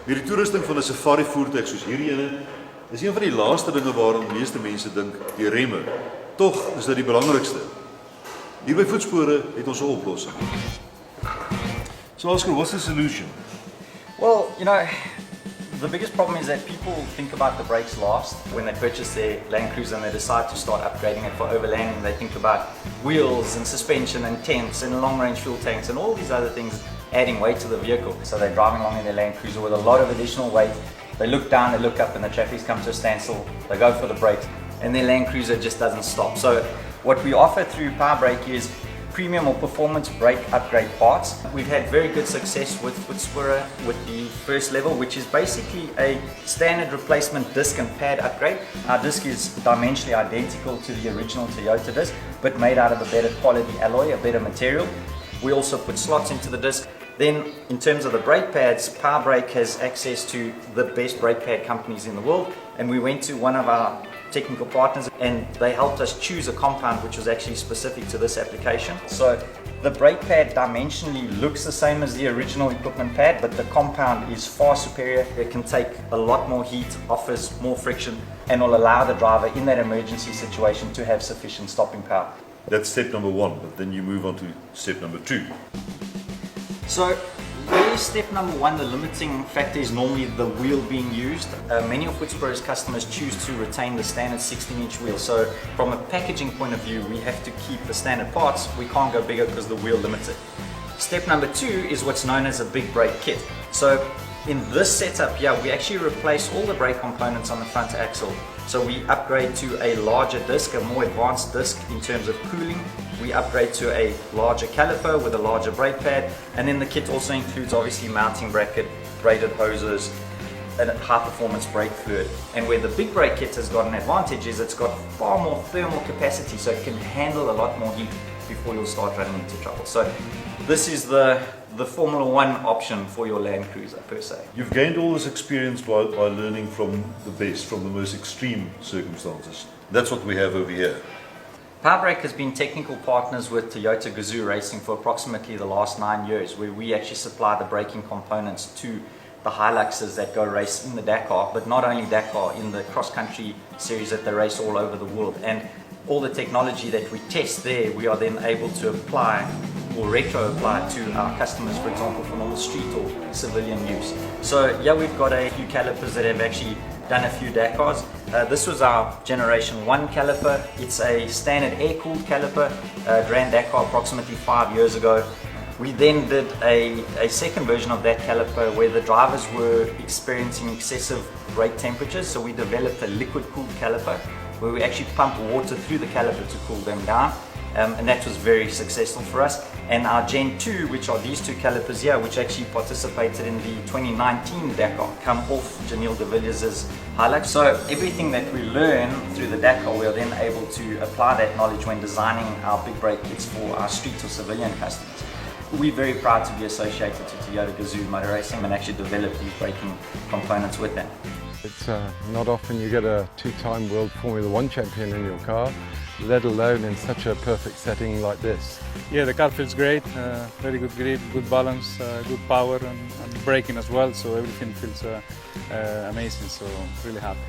Hierdie toerusting van 'n safari voertuig soos hierdie ene is een van die laaste dinge waaraan die meeste mense dink, die remme. Tog is dit die belangrikste. Hier by Voetspore het ons 'n oplossing. So Oscar, what's the solution? Well, you know, the biggest problem is that people think about the brakes last when they purchase their Land Cruiser and they decide to start upgrading it for overlanding. They think about wheels and suspension and tents and long-range fuel tanks and all these other things adding weight to the vehicle. So they're driving along in their Land Cruiser with a lot of additional weight. They look down, they look up, and the traffic's come to a standstill. They go for the brakes, and their Land Cruiser just doesn't stop. So what we offer through POWERBRAKE is premium or performance brake upgrade parts. We've had very good success with Spira with the first level, which is basically a standard replacement disc and pad upgrade. Our disc is dimensionally identical to the original Toyota disc, but made out of a better quality alloy, a better material. We also put slots into the disc. Then in terms of the brake pads, POWERBRAKE has access to the best brake pad companies in the world, and we went to one of our technical partners and they helped us choose a compound which was actually specific to this application. So the brake pad dimensionally looks the same as the original equipment pad, but the compound is far superior. It can take a lot more heat, offers more friction, and will allow the driver in that emergency situation to have sufficient stopping power. That's step number 1, but then you move on to step number 2. So really step number 1, the limiting factor is normally the wheel being used. Many of Voetspoor's customers choose to retain the standard 16-inch wheel. So from a packaging point of view, we have to keep the standard parts. We can't go bigger because the wheel limits it. Step number 2 is what's known as a big brake kit. So in this setup here, we actually replace all the brake components on the front axle. So we upgrade to a larger disc, a more advanced disc in terms of cooling. We upgrade to a larger caliper with a larger brake pad, and then the kit also includes obviously mounting bracket, braided hoses, and high performance brake fluid. And where the big brake kit has got an advantage is it's got far more thermal capacity, so it can handle a lot more heat before you'll start running into trouble. So this is the Formula One option for your Land Cruiser per se. You've gained all this experience by learning from the best, from the most extreme circumstances. That's what we have over here. POWERBRAKE has been technical partners with Toyota Gazoo Racing for approximately the last 9 years, where we actually supply the braking components to the Hiluxes that go race in the Dakar, but not only Dakar, in the cross-country series that they race all over the world. And all the technology that we test there, we are then able to apply or retro-apply to our customers, for example, for normal street or civilian use. So yeah, we've got a few calipers that have actually done a few Dakars. This was our Generation 1 caliper. It's a standard air-cooled caliper, ran Dakar approximately 5 years ago. We then did a second version of that caliper where the drivers were experiencing excessive brake temperatures, so we developed a liquid-cooled caliper where we actually pump water through the caliper to cool them down. And that was very successful for us. And our Gen 2, which are these two calipers here, which actually participated in the 2019 Dakar, come off Janelle de Villiers' Hilux. So everything that we learn through the Dakar, we are then able to apply that knowledge when designing our big brake kits for our street or civilian customers. We're very proud to be associated to Toyota Gazoo Motor Racing and actually develop these braking components with them. It's not often you get a 2-time World Formula One champion in your car, let alone in such a perfect setting like this. Yeah, the car feels great, very good grip, good balance, good power and braking as well, so everything feels amazing, so really happy.